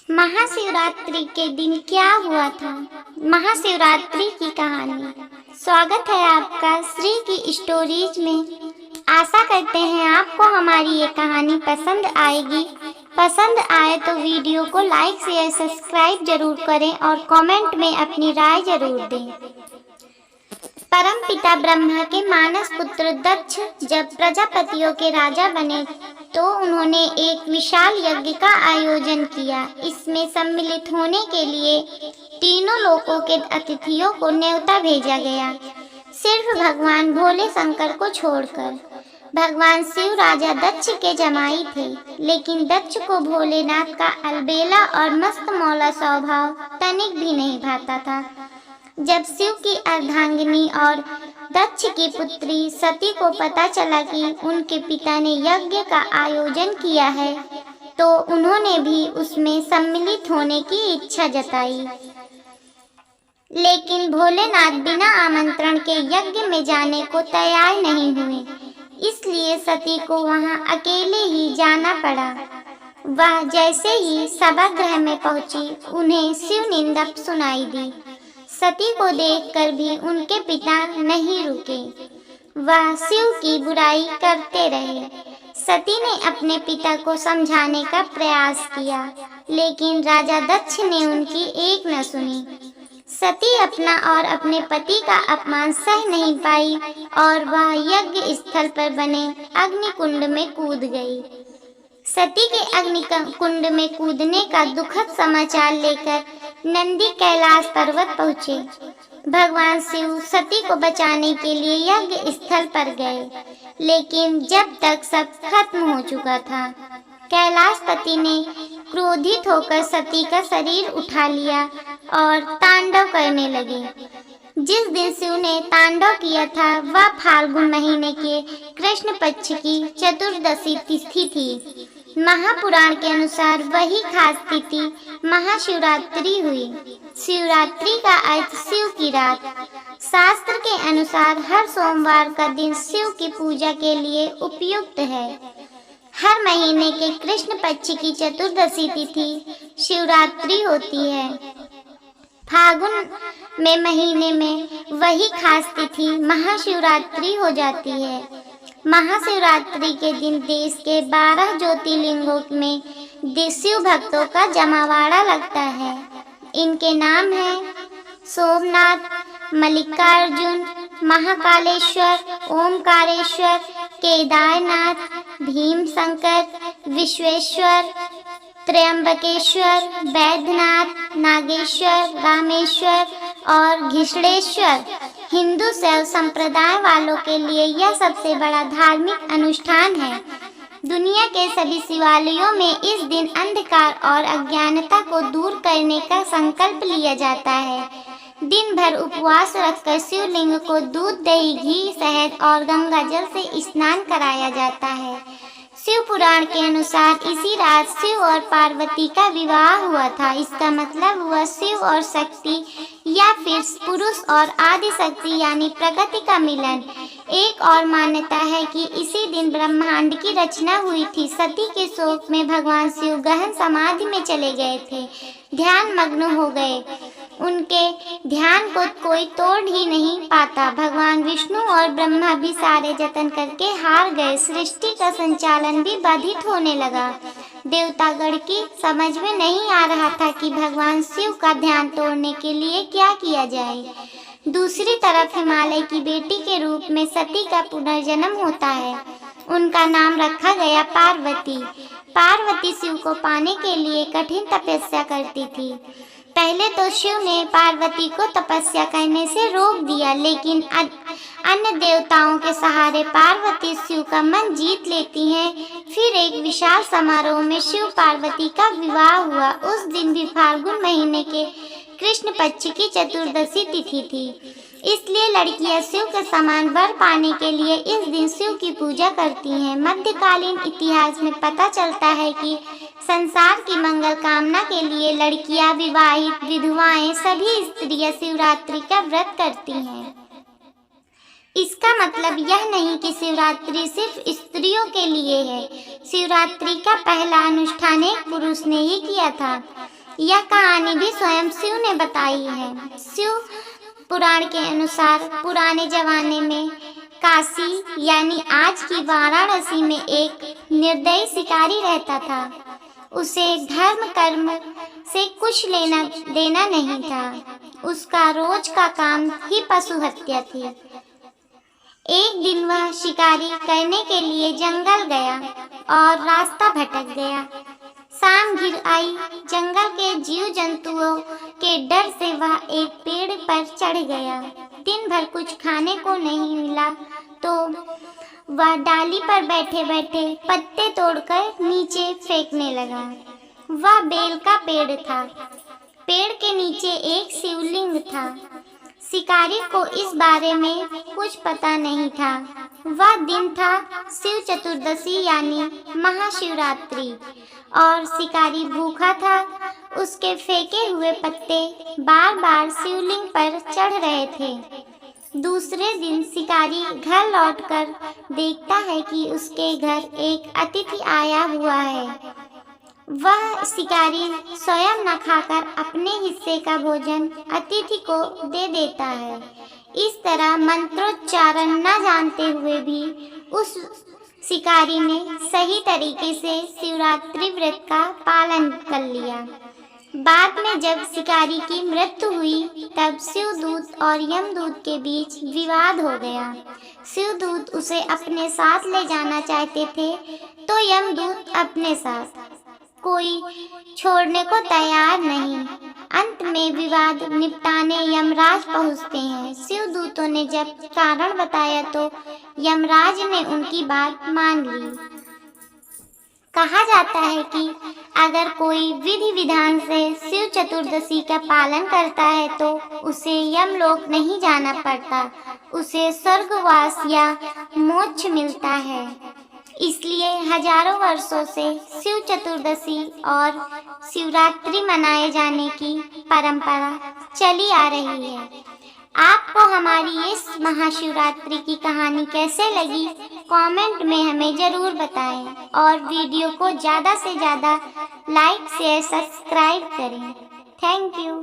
महाशिवरात्रि के दिन क्या हुआ था। महाशिवरात्रि की कहानी। स्वागत है आपका श्री की स्टोरीज में। आशा करते हैं आपको हमारी ये कहानी पसंद आएगी। पसंद आए तो वीडियो को लाइक शेयर सब्सक्राइब जरूर करें और कमेंट में अपनी राय जरूर दें। परम पिता ब्रह्मा के मानस पुत्र दक्ष जब प्रजापतियों के राजा बने तो उन्होंने एक विशाल यज्ञ का आयोजन किया। इसमें सम्मिलित होने के लिए तीनों लोकों के अतिथियों को न्योता भेजा गया, सिर्फ भगवान भोले शंकर को छोड़कर। भगवान शिव राजा दक्ष के जमाई थे, लेकिन दक्ष को भोलेनाथ का अलबेला और मस्त मौला स्वभाव तनिक भी नहीं भाता था। जब शिव की अर्धांगिनी और दक्ष की पुत्री सती को पता चला कि उनके पिता ने यज्ञ का आयोजन किया है, तो उन्होंने भी उसमें सम्मिलित होने की इच्छा जताई। लेकिन भोलेनाथ बिना आमंत्रण के यज्ञ में जाने को तैयार नहीं हुए, इसलिए सती को वहां अकेले ही जाना पड़ा। वह जैसे ही सभागृह में पहुंची, उन्हें शिव निंदा सुनाई दी। सती को देखकर भी उनके पिता नहीं रुके, वह शिव की बुराई करते रहे। सती ने अपने पिता को समझाने का प्रयास किया, लेकिन राजा दक्ष ने उनकी एक न सुनी। सती अपना और अपने पति का अपमान सह नहीं पाई और वह यज्ञ स्थल पर बने अग्निकुंड में कूद गई। सती के अग्निकुंड में कूदने का दुखद समाचार लेकर नंदी कैलाश पर्वत पहुँचे। भगवान शिव सती को बचाने के लिए यज्ञ स्थल पर गए, लेकिन जब तक सब खत्म हो चुका था। कैलाशपति ने क्रोधित होकर सती का शरीर उठा लिया और तांडव करने लगे। जिस दिन शिव ने तांडव किया था वह फाल्गुन महीने के कृष्ण पक्ष की चतुर्दशी तिथि थी। महापुराण के अनुसार वही खास तिथि महाशिवरात्रि हुई। शिवरात्रि का अर्थ शिव की रात। शास्त्र के अनुसार हर सोमवार का दिन शिव की पूजा के लिए उपयुक्त है। हर महीने के कृष्ण पक्ष की चतुर्दशी तिथि शिवरात्रि होती है। फागुन में महीने में वही खास तिथि महाशिवरात्रि हो जाती है। महाशिवरात्रि के दिन देश के 12 ज्योतिर्लिंगों में शिव भक्तों का जमावड़ा लगता है। इनके नाम हैं सोमनाथ, मल्लिकार्जुन, महाकालेश्वर, ओमकारेश्वर, केदारनाथ, भीमशंकर, विश्वेश्वर, त्र्यंबकेश्वर, बैद्यनाथ, नागेश्वर, रामेश्वर और घृष्णेश्वर। हिंदू शैव संप्रदाय वालों के लिए यह सबसे बड़ा धार्मिक अनुष्ठान है। दुनिया के सभी शिवालयों में इस दिन अंधकार और अज्ञानता को दूर करने का संकल्प लिया जाता है। दिन भर उपवास रखकर शिवलिंग को दूध, दही, घी, शहद और गंगा जल से स्नान कराया जाता है। शिव पुराण के अनुसार इसी रात शिव और पार्वती का विवाह हुआ था। इसका मतलब हुआ शिव और शक्ति या फिर पुरुष और आदि शक्ति यानी प्रकृति का मिलन। एक और मान्यता है कि इसी दिन ब्रह्मांड की रचना हुई थी। सती के शोक में भगवान शिव गहन समाधि में चले गए थे, ध्यान मग्न हो गए। उनके ध्यान को कोई तोड़ ही नहीं पाता। भगवान विष्णु और ब्रह्मा भी सारे जतन करके हार गए। सृष्टि का संचालन भी बाधित होने लगा। देवतागण की समझ में नहीं आ रहा था कि भगवान शिव का ध्यान तोड़ने के लिए क्या किया जाए। दूसरी तरफ हिमालय की बेटी के रूप में सती का पुनर्जन्म होता है। उनका नाम रखा गया पार्वती। पार्वती शिव को पाने के लिए कठिन तपस्या करती थी। पहले तो शिव ने पार्वती को तपस्या करने से रोक दिया, लेकिन अन्य देवताओं के सहारे पार्वती शिव का मन जीत लेती हैं। फिर एक विशाल समारोह में शिव पार्वती का विवाह हुआ। उस दिन भी फाल्गुन महीने के कृष्ण पक्ष की चतुर्दशी तिथि थी, इसलिए लड़कियां शिव के समान वर पाने के लिए इस दिन शिव की पूजा करती हैं। मध्यकालीन इतिहास में पता चलता है कि संसार की मंगल कामना के लिए लड़कियां, विवाहित विधवाएं, सभी स्त्रियां शिवरात्रि का व्रत करती हैं। इसका मतलब यह नहीं कि शिवरात्रि सिर्फ स्त्रियों के लिए है। शिवरात्रि का पहला अनुष्ठान एक पुरुष ने ही किया था। यह कहानी भी स्वयं शिव ने बताई है। शिव पुराण के अनुसार पुराने जमाने में काशी यानी आज की वाराणसी में एक निर्दयी शिकारी रहता था। उसे धर्म कर्म से कुछ लेना देना नहीं था। उसका रोज का काम ही पशु हत्या थी। एक दिन वह शिकारी करने के लिए जंगल गया और रास्ता भटक गया। शाम घिर आई। जंगल के जीव जंतुओं के डर से वह एक पेड़ पर चढ़ गया। दिन भर कुछ खाने को नहीं मिला तो वह डाली पर बैठे बैठे पत्ते तोड़कर नीचे फेंकने लगा। वह बेल का पेड़ था। पेड़ के नीचे एक शिवलिंग था। शिकारी को इस बारे में कुछ पता नहीं था। वह दिन था शिव चतुर्दशी यानी महाशिवरात्रि और शिकारी भूखा था। उसके फेंके हुए पत्ते बार बार शिवलिंग पर चढ़ रहे थे। दूसरे दिन शिकारी घर लौटकर देखता है कि उसके घर एक अतिथि आया हुआ है। वह शिकारी स्वयं न खाकर अपने हिस्से का भोजन अतिथि को दे देता है। इस तरह मंत्रोच्चारण न जानते हुए भी उस शिकारी ने सही तरीके से शिवरात्रि व्रत का पालन कर लिया। बाद में जब शिकारी की मृत्यु हुई तब शिवदूत और यमदूत के बीच विवाद हो गया। शिवदूत उसे अपने साथ ले जाना चाहते थे तो यमदूत अपने साथ, कोई छोड़ने को तैयार नहीं। अंत में विवाद निपटाने यमराज पहुंचते हैं। शिवदूतों ने जब कारण बताया तो यमराज ने उनकी बात मान ली। कहा जाता है कि अगर कोई विधि विधान से शिव चतुर्दशी का पालन करता है तो उसे यमलोक नहीं जाना पड़ता, उसे स्वर्गवास या मोक्ष मिलता है। इसलिए हजारों वर्षों से शिव चतुर्दशी और शिवरात्रि मनाए जाने की परंपरा चली आ रही है। आपको हमारी इस महाशिवरात्रि की कहानी कैसे लगी कमेंट में हमें ज़रूर बताएं और वीडियो को ज़्यादा से ज़्यादा लाइक शेयर सब्सक्राइब करें। Thank you.